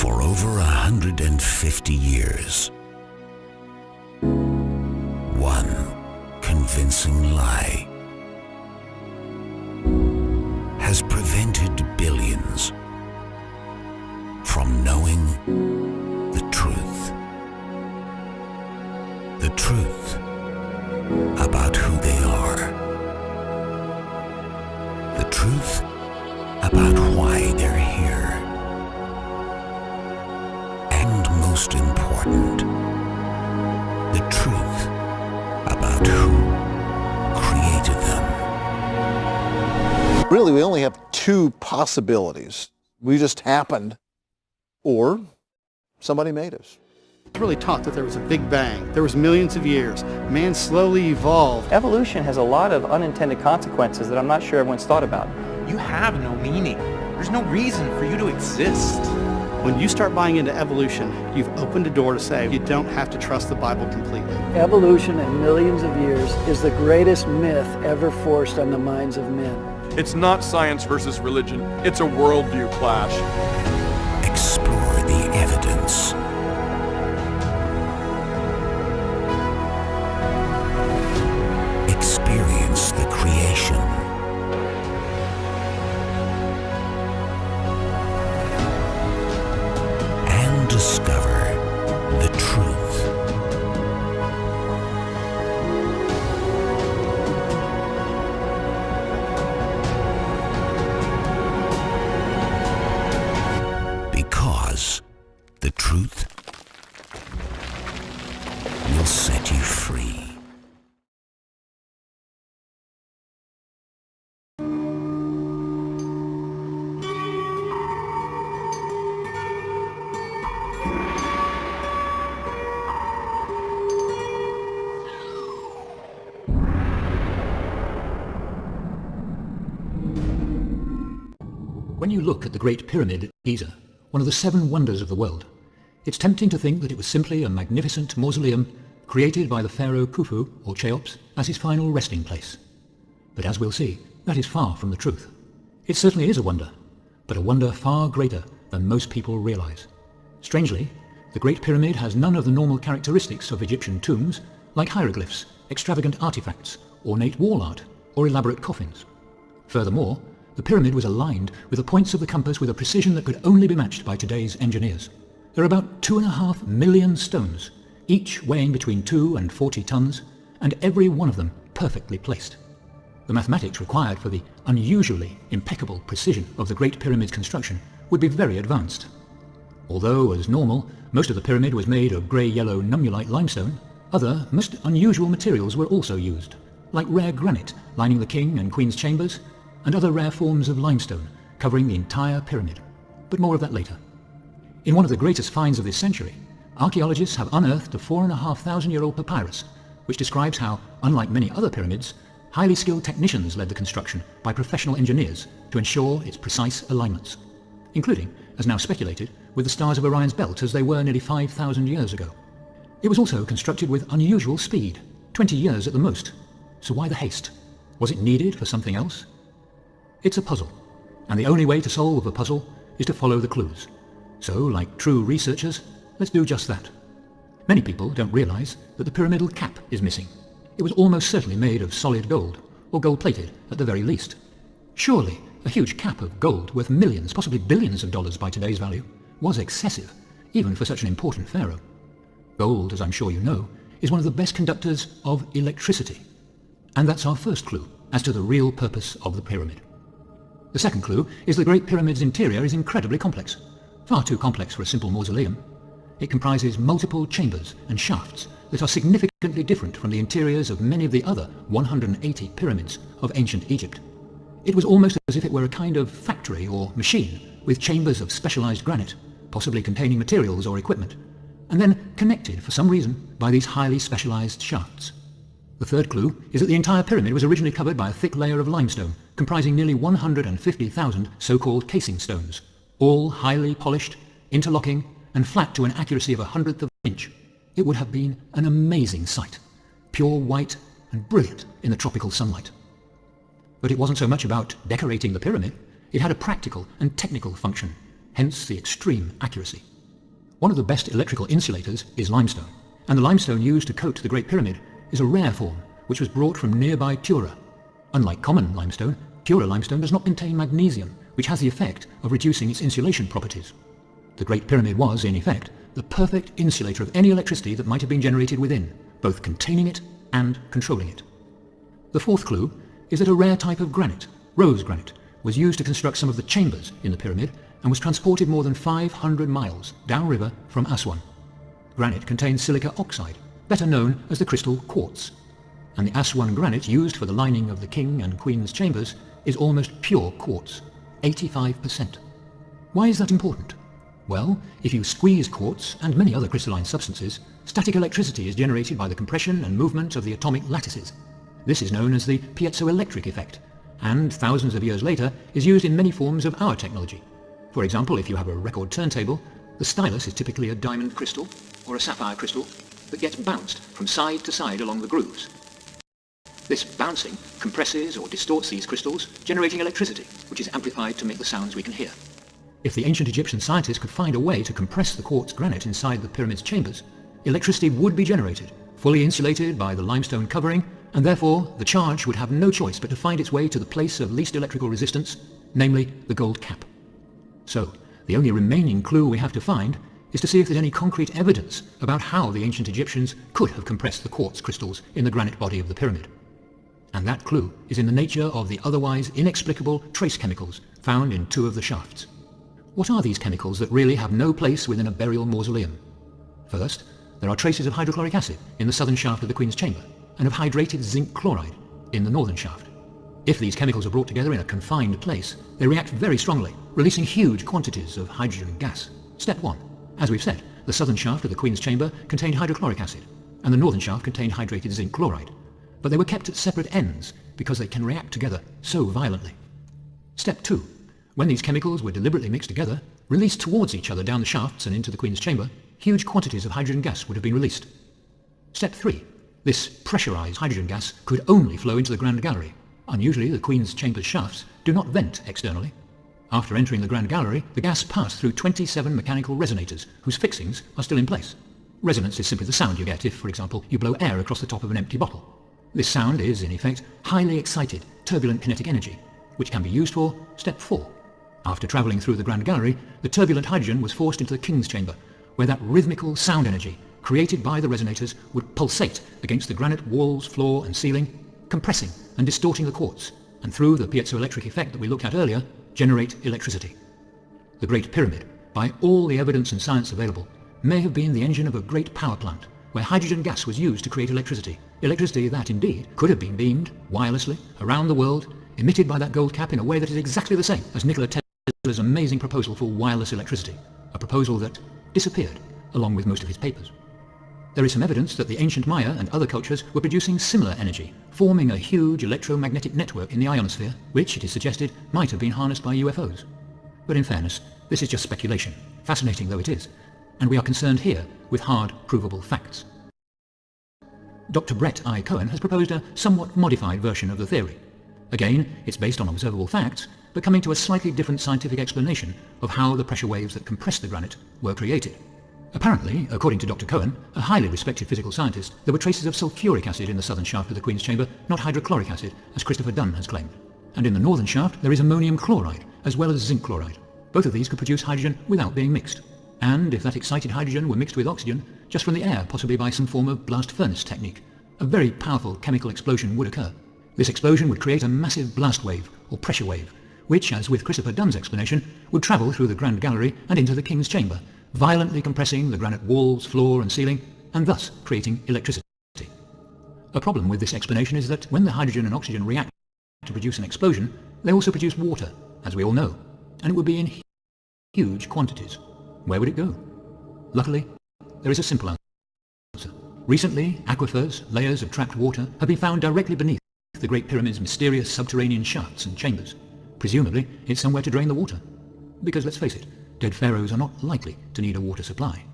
For over 150 years, one convincing lie has prevented billions from knowing the truth. The truth about who they are. The truth about why they're here. And most important, the truth about who created them. Really, we only have two possibilities. We just happened, or somebody made us. It's really taught that there was a big bang. There was millions of years. Man slowly evolved. Evolution has a lot of unintended consequences that I'm not sure everyone's thought about. You have no meaning. There's no reason for you to exist. When you start buying into evolution, you've opened a door to say you don't have to trust the Bible completely. Evolution in millions of years is the greatest myth ever forced on the minds of men. It's not science versus religion. It's a worldview clash. Explore the evidence. Experience the creation. And discover the truth. Because the truth will set you free. When you look at the Great Pyramid at Giza, one of the 7 wonders of the world, it's tempting to think that it was simply a magnificent mausoleum created by the Pharaoh Khufu, or Cheops, as his final resting place. But as we'll see, that is far from the truth. It certainly is a wonder, but a wonder far greater than most people realize. Strangely, the Great Pyramid has none of the normal characteristics of Egyptian tombs, like hieroglyphs, extravagant artifacts, ornate wall art, or elaborate coffins. Furthermore, the pyramid was aligned with the points of the compass with a precision that could only be matched by today's engineers. There are about 2.5 million stones, each weighing between 2 and 40 tons, and every one of them perfectly placed. The mathematics required for the unusually impeccable precision of the Great Pyramid's construction would be very advanced. Although, as normal, most of the pyramid was made of grey-yellow nummulite limestone, other, most unusual materials were also used, like rare granite lining the king and queen's chambers, and other rare forms of limestone covering the entire pyramid. But more of that later. In one of the greatest finds of this century, archaeologists have unearthed a 4,500-year-old papyrus, which describes how, unlike many other pyramids, highly skilled technicians led the construction by professional engineers to ensure its precise alignments, including, as now speculated, with the stars of Orion's belt as they were nearly 5,000 years ago. It was also constructed with unusual speed, 20 years at the most. So why the haste? Was it needed for something else? It's a puzzle, and the only way to solve a puzzle is to follow the clues. So, like true researchers, let's do just that. Many people don't realize that the pyramidal cap is missing. It was almost certainly made of solid gold, or gold-plated at the very least. Surely, a huge cap of gold worth millions, possibly billions of dollars by today's value, was excessive, even for such an important pharaoh. Gold, as I'm sure you know, is one of the best conductors of electricity. And that's our first clue as to the real purpose of the pyramid. The second clue is the Great Pyramid's interior is incredibly complex, far too complex for a simple mausoleum. It comprises multiple chambers and shafts that are significantly different from the interiors of many of the other 180 pyramids of ancient Egypt. It was almost as if it were a kind of factory or machine with chambers of specialized granite, possibly containing materials or equipment, and then connected for some reason by these highly specialized shafts. The third clue is that the entire pyramid was originally covered by a thick layer of limestone, comprising nearly 150,000 so-called casing stones, all highly polished, interlocking, and flat to an accuracy of 1/100th of an inch. It would have been an amazing sight, pure white and brilliant in the tropical sunlight. But it wasn't so much about decorating the pyramid, it had a practical and technical function, hence the extreme accuracy. One of the best electrical insulators is limestone, and the limestone used to coat the Great Pyramid is a rare form which was brought from nearby Tura. Unlike common limestone, Tura limestone does not contain magnesium, which has the effect of reducing its insulation properties. The Great Pyramid was, in effect, the perfect insulator of any electricity that might have been generated within, both containing it and controlling it. The fourth clue is that a rare type of granite, rose granite, was used to construct some of the chambers in the pyramid and was transported more than 500 miles downriver from Aswan. Granite contains silica oxide, better known as the crystal quartz, and the Aswan granite used for the lining of the king and queen's chambers is almost pure quartz, 85%. Why is that important? Well, if you squeeze quartz and many other crystalline substances, static electricity is generated by the compression and movement of the atomic lattices. This is known as the piezoelectric effect, and thousands of years later is used in many forms of our technology. For example, if you have a record turntable, the stylus is typically a diamond crystal or a sapphire crystal that gets bounced from side to side along the grooves. This bouncing compresses or distorts these crystals, generating electricity, which is amplified to make the sounds we can hear. If the ancient Egyptian scientists could find a way to compress the quartz granite inside the pyramid's chambers, electricity would be generated, fully insulated by the limestone covering, and therefore the charge would have no choice but to find its way to the place of least electrical resistance, namely the gold cap. So, the only remaining clue we have to find is to see if there's any concrete evidence about how the ancient Egyptians could have compressed the quartz crystals in the granite body of the pyramid. And that clue is in the nature of the otherwise inexplicable trace chemicals found in two of the shafts. What are these chemicals that really have no place within a burial mausoleum? First, there are traces of hydrochloric acid in the southern shaft of the Queen's chamber, and of hydrated zinc chloride in the northern shaft. If these chemicals are brought together in a confined place, they react very strongly, releasing huge quantities of hydrogen gas. Step 1. As we've said, the southern shaft of the Queen's chamber contained hydrochloric acid, and the northern shaft contained hydrated zinc chloride. But they were kept at separate ends because they can react together so violently. Step 2. When these chemicals were deliberately mixed together, released towards each other down the shafts and into the Queen's chamber, huge quantities of hydrogen gas would have been released. Step 3. This pressurized hydrogen gas could only flow into the Grand Gallery. Unusually, the Queen's chamber's shafts do not vent externally. After entering the Grand Gallery, the gas passed through 27 mechanical resonators, whose fixings are still in place. Resonance is simply the sound you get if, for example, you blow air across the top of an empty bottle. This sound is, in effect, highly excited, turbulent kinetic energy, which can be used for Step 4. After travelling through the Grand Gallery, the turbulent hydrogen was forced into the King's chamber, where that rhythmical sound energy, created by the resonators, would pulsate against the granite walls, floor and ceiling, compressing and distorting the quartz, and through the piezoelectric effect that we looked at earlier, generate electricity. The Great Pyramid, by all the evidence and science available, may have been the engine of a great power plant, where hydrogen gas was used to create electricity that indeed could have been beamed wirelessly around the world, emitted by that gold cap in a way that is exactly the same as Nikola Tesla's amazing proposal for wireless electricity, a proposal that disappeared along with most of his papers. There is some evidence that the ancient Maya and other cultures were producing similar energy, forming a huge electromagnetic network in the ionosphere, which, it is suggested, might have been harnessed by UFOs. But in fairness, this is just speculation, fascinating though it is, and we are concerned here with hard, provable facts. Dr. Brett I. Cohen has proposed a somewhat modified version of the theory. Again, it's based on observable facts, but coming to a slightly different scientific explanation of how the pressure waves that compress the granite were created. Apparently, according to Dr. Cohen, a highly respected physical scientist, there were traces of sulfuric acid in the southern shaft of the Queen's chamber, not hydrochloric acid, as Christopher Dunn has claimed. And in the northern shaft, there is ammonium chloride, as well as zinc chloride. Both of these could produce hydrogen without being mixed. And if that excited hydrogen were mixed with oxygen, just from the air, possibly by some form of blast furnace technique, a very powerful chemical explosion would occur. This explosion would create a massive blast wave, or pressure wave, which, as with Christopher Dunn's explanation, would travel through the Grand Gallery and into the King's chamber, violently compressing the granite walls, floor and ceiling, and thus creating electricity. A problem with this explanation is that when the hydrogen and oxygen react to produce an explosion, they also produce water, as we all know, and it would be in huge quantities. Where would it go? Luckily, there is a simple answer. Recently, aquifers, layers of trapped water, have been found directly beneath the Great Pyramid's mysterious subterranean shafts and chambers. Presumably, it's somewhere to drain the water. Because let's face it, dead pharaohs are not likely to need a water supply.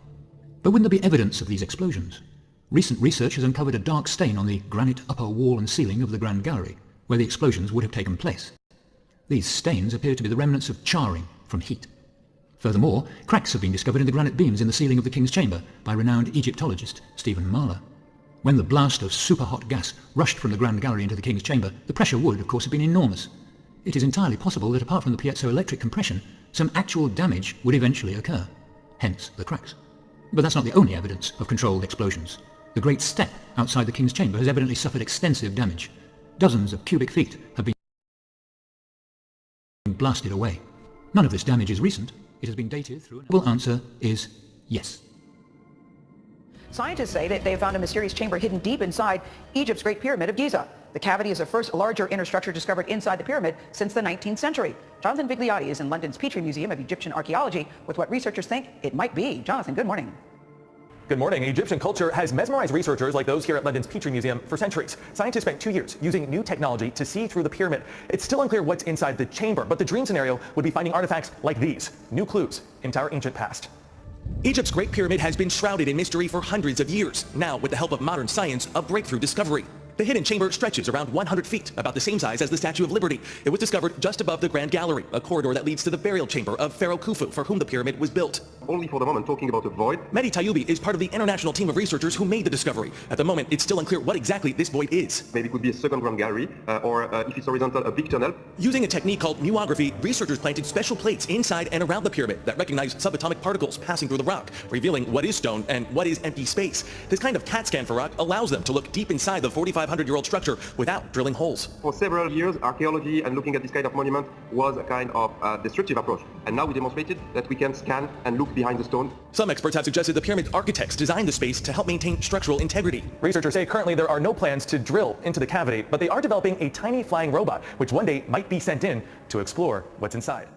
But wouldn't there be evidence of these explosions? Recent research has uncovered a dark stain on the granite upper wall and ceiling of the Grand Gallery, where the explosions would have taken place. These stains appear to be the remnants of charring from heat. Furthermore, cracks have been discovered in the granite beams in the ceiling of the king's chamber by renowned Egyptologist Stephen Mahler. When the blast of super-hot gas rushed from the grand gallery into the king's chamber, the pressure would, of course, have been enormous. It is entirely possible that apart from the piezoelectric compression, some actual damage would eventually occur. Hence the cracks. But that's not the only evidence of controlled explosions. The great step outside the king's chamber has evidently suffered extensive damage. Dozens of cubic feet have been blasted away. None of this damage is recent. It has been dated through... The answer is yes. Scientists say that they have found a mysterious chamber hidden deep inside Egypt's Great Pyramid of Giza. The cavity is the first larger inner structure discovered inside the pyramid since the 19th century. Jonathan Vigliotti is in London's Petrie Museum of Egyptian Archaeology with what researchers think it might be. Jonathan, good morning. Good morning. Egyptian culture has mesmerized researchers like those here at London's Petrie Museum for centuries. Scientists spent 2 years using new technology to see through the pyramid. It's still unclear what's inside the chamber, but the dream scenario would be finding artifacts like these, new clues into our ancient past. Egypt's Great Pyramid has been shrouded in mystery for hundreds of years. Now, with the help of modern science, a breakthrough discovery. The hidden chamber stretches around 100 feet, about the same size as the Statue of Liberty. It was discovered just above the Grand Gallery, a corridor that leads to the burial chamber of Pharaoh Khufu, for whom the pyramid was built. Only for the moment talking about a void. Mehdi Tayyoubi is part of the international team of researchers who made the discovery. At the moment, it's still unclear what exactly this void is. Maybe it could be a second Grand Gallery, or if it's horizontal, a big tunnel. Using a technique called muography, researchers planted special plates inside and around the pyramid that recognize subatomic particles passing through the rock, revealing what is stone and what is empty space. This kind of CAT scan for rock allows them to look deep inside the 4,500-year-old structure without drilling holes. For several years, archaeology and looking at this kind of monument was a kind of destructive approach. And now we demonstrated that we can scan and look behind the stone. Some experts have suggested the pyramid architects designed the space to help maintain structural integrity. Researchers say currently there are no plans to drill into the cavity, but they are developing a tiny flying robot, which one day might be sent in to explore what's inside.